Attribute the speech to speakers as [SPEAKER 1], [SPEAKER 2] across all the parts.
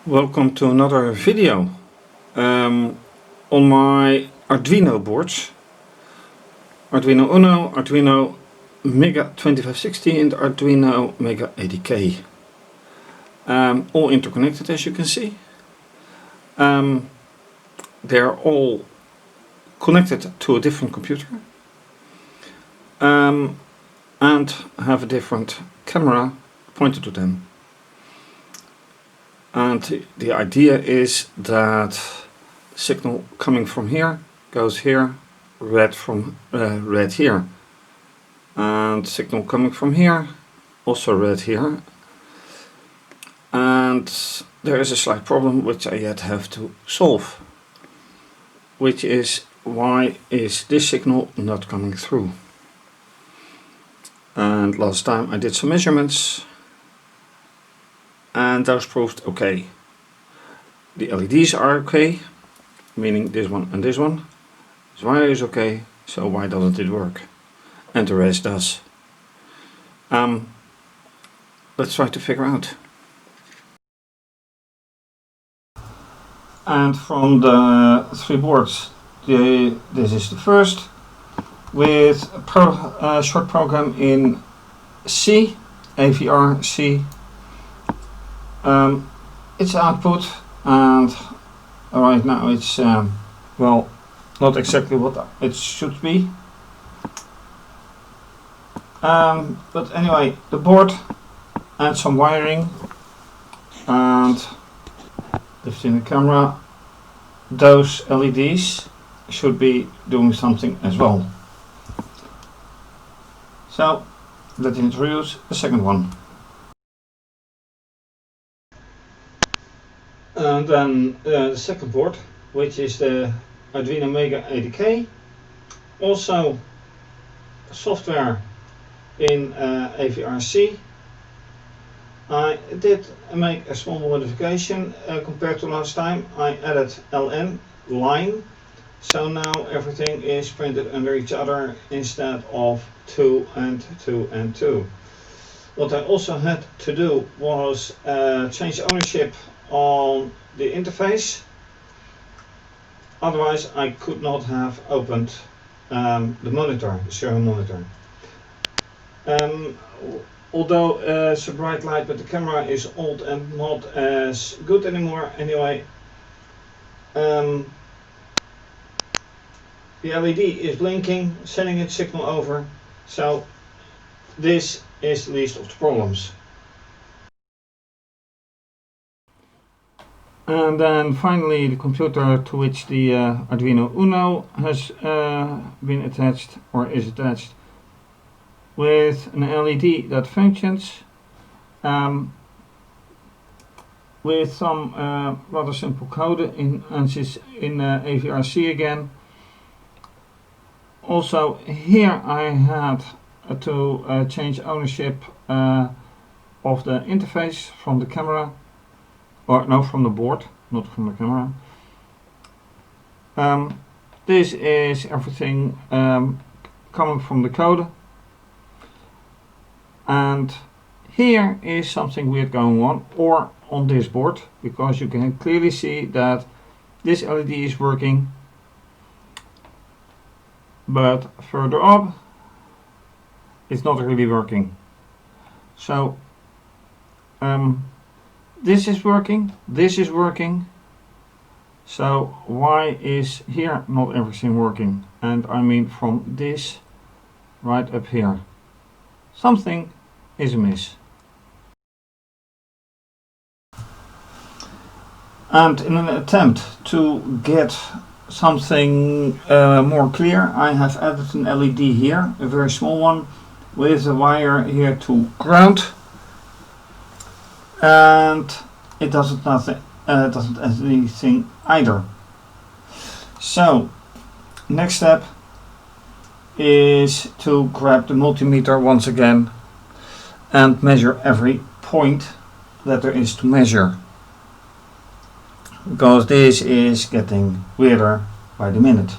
[SPEAKER 1] Welcome to another video on my Arduino boards. Arduino Uno, Arduino Mega2560 and Arduino MegaADK. All interconnected, as you can see. They're all connected to a different computer and have a different camera pointed to them. And the idea is that the signal coming from here goes here, red from red here, and signal coming from here also red here. And there is a slight problem which I yet have to solve, which is why is this signal not coming through. And last time I did some measurements and those proved okay. The LEDs are okay, meaning this one and this one. This wire is okay, so why doesn't it work? And the rest does. Let's try to figure out. And from the three boards, this is the first with a short program in C, AVR C. It's output, and right now it's well, not exactly what it should be, but anyway, the board and some wiring, and lifting the camera, those LEDs should be doing something as well. So let's introduce the second one. And then the second board, which is the Arduino MegaADK, also software in AVRC. I did make a small modification compared to last time. I added LN line, so now everything is printed under each other instead of 2 and 2 and 2. What I also had to do was change ownership on the interface, otherwise I could not have opened the monitor, the serial monitor. Although it's a bright light, but the camera is old and not as good anymore anyway. The LED is blinking, sending its signal over, so this is the least of the problems. And then finally the computer to which the Arduino Uno has been attached, or is attached, with an LED that functions, with some rather simple code in ANSYS in AVRC again. Also here I had to change ownership of the interface from the camera. Or no, from the board, not from the camera. This is everything coming from the code. And here is something weird going on, or on this board, because you can clearly see that this LED is working, but further up it's not really working. So this is working, this is working, so why is here not everything working? And I mean from this right up here. Something is amiss. And in an attempt to get something more clear, I have added an LED here, a very small one, with a wire here to ground. And it doesn't add anything either. So next step is to grab the multimeter once again and measure every point that there is to measure, because this is getting weirder by the minute.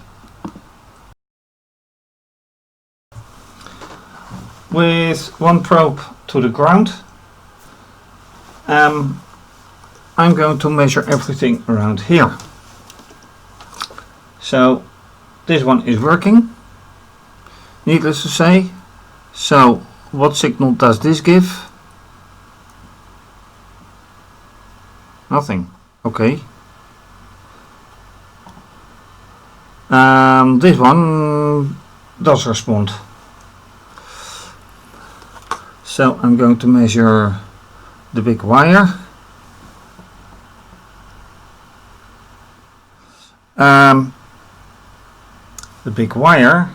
[SPEAKER 1] With one probe to the ground, I'm going to measure everything around here. So this one is working, needless to say. So what signal does this give? Nothing. Okay. This one does respond. So I'm going to measure the big wire. The big wire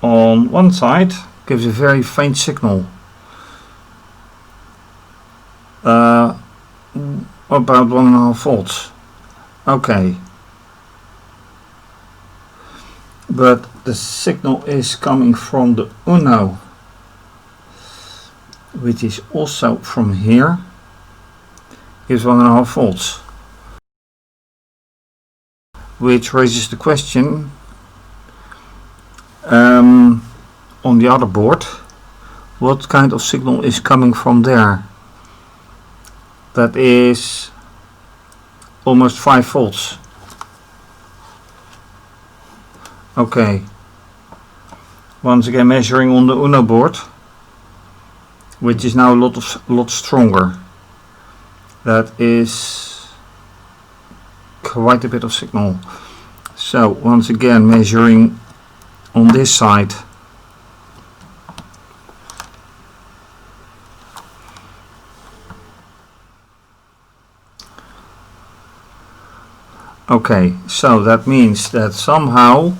[SPEAKER 1] on one side gives a very faint signal, about 1.5 volts. Okay, but the signal is coming from the Uno, which is also from here, gives 1.5 volts, which raises the question on the other board, what kind of signal is coming from there? That is almost 5 volts. Okay, once again measuring on the Uno board, which is now a lot stronger. That is quite a bit of signal. So once again measuring on this side. Okay, so that means that somehow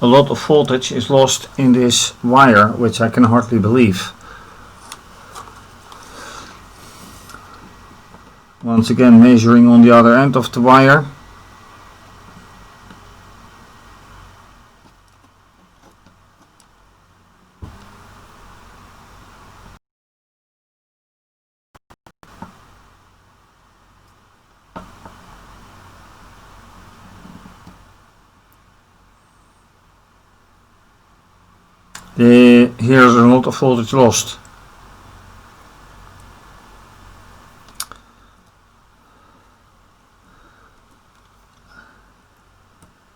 [SPEAKER 1] a lot of voltage is lost in this wire, which I can hardly believe. Once again measuring on the other end of the wire. Here's a lot of voltage lost.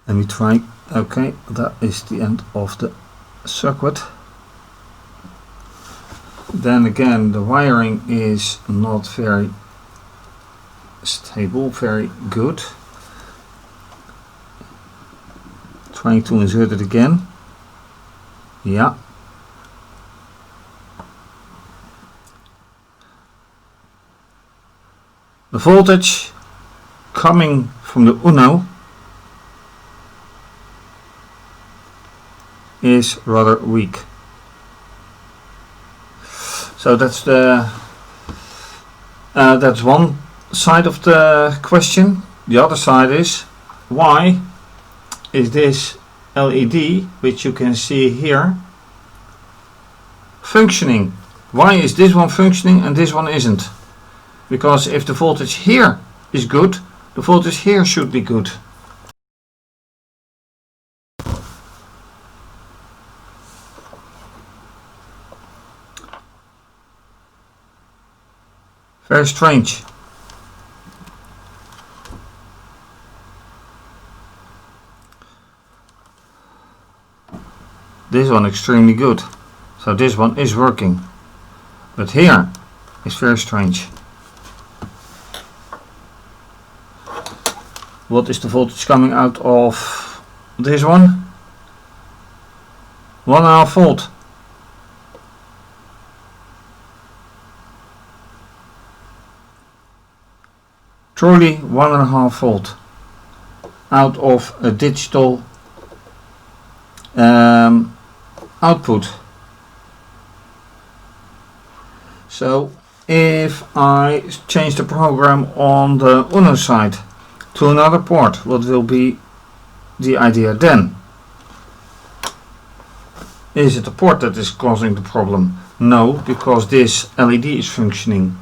[SPEAKER 1] Let me try. Okay, that is the end of the circuit. Then again, the wiring is not very stable, very good. Trying to insert it again. Yeah. The voltage coming from the Uno is rather weak. So that's that's one side of the question. The other side is, why is this LED, which you can see here, functioning? Why is this one functioning and this one isn't? Because if the voltage here is good, the voltage here should be good. Very strange. This one extremely good. So this one is working. But here is very strange. What is the voltage coming out of this one? 1.5 volt. Truly 1.5 volt out of a digital output. So if I change the program on the Uno side to another port, what will be the idea then? Is it the port that is causing the problem? No, because this LED is functioning.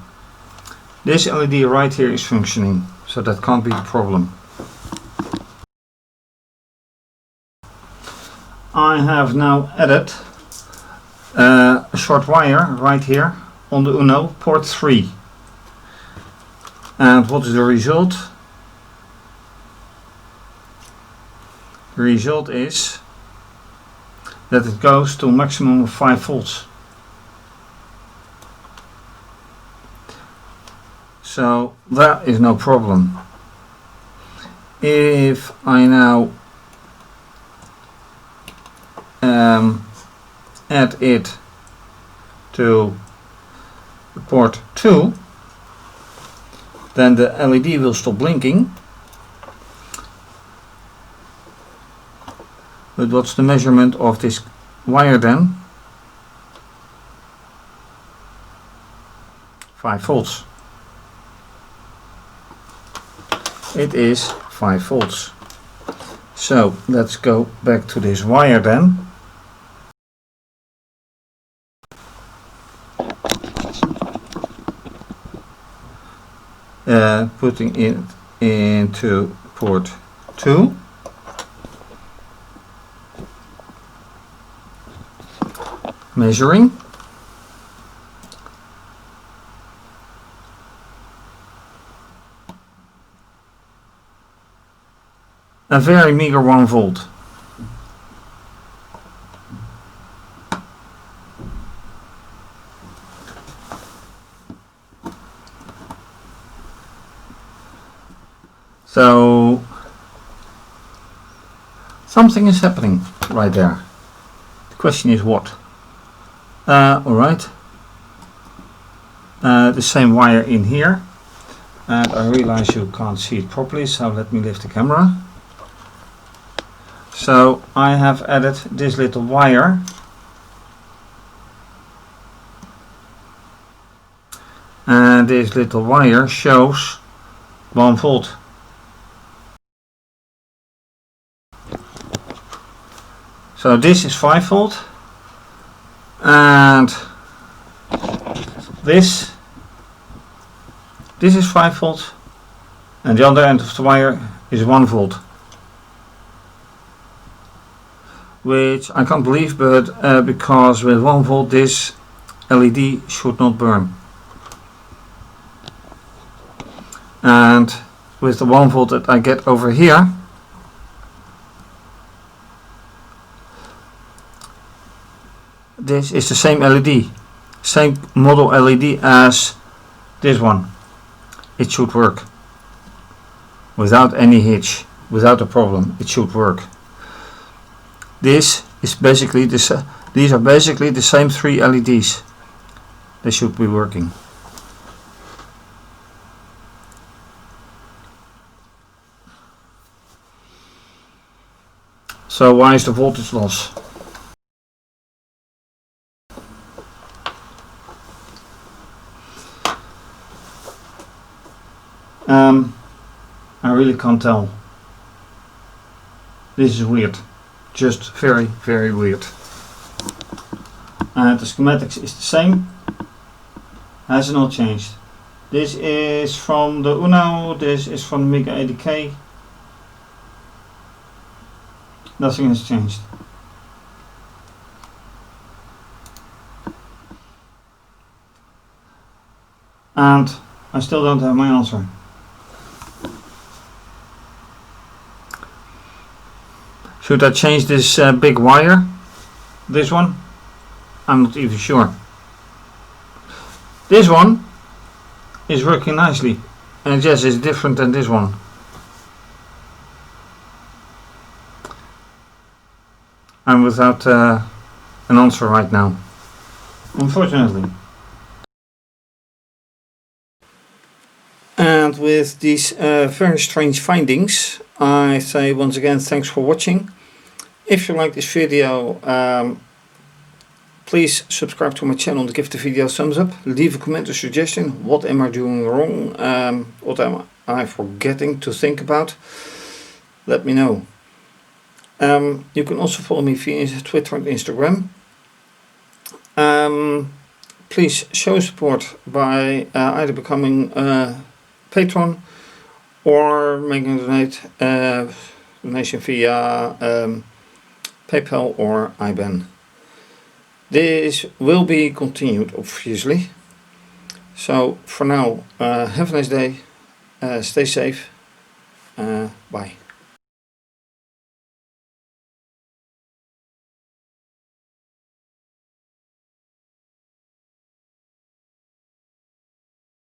[SPEAKER 1] This LED right here is functioning, so that can't be the problem. I have now added a short wire right here on the Uno port 3. And what is the result? The result is that it goes to a maximum of 5 volts. So that is no problem. If I now add it to port 2, then the LED will stop blinking. But what's the measurement of this wire then? 5 volts. It is 5 volts. So let's go back to this wire then. Putting it into port 2. Measuring. A very meager 1 volt. So something is happening right there. The question is what? Alright. The same wire in here. And I realize you can't see it properly, so let me lift the camera. So I have added this little wire. And this little wire shows 1 volt. So this is 5 volt. And this is 5 volt. And the other end of the wire is 1 volt. Which I can't believe, but because with 1 volt this LED should not burn. And with the 1 volt that I get over here, this is the same LED, same model LED as this one. It should work without any hitch, without a problem. It should work. This is basically this. These are basically the same 3 LEDs. They should be working. So why is the voltage loss? I really can't tell. This is weird. Just very, very weird. And the schematics is the same. Has not changed. This is from the Uno. This is from the MegaADK. Nothing has changed. And I still don't have my answer. Should I change this big wire? This one? I'm not even sure. This one is working nicely. And yes, it's different than this one. I'm without an answer right now, unfortunately. And with these very strange findings, I say once again thanks for watching. If you like this video, please subscribe to my channel and give the video a thumbs up. Leave a comment or suggestion. What am I doing wrong? What am I forgetting to think about? Let me know. You can also follow me via Twitter and Instagram. Please show support by either becoming a patron or making a donation via PayPal or IBAN. This will be continued, obviously. So for now, have a nice day Stay safe. Bye.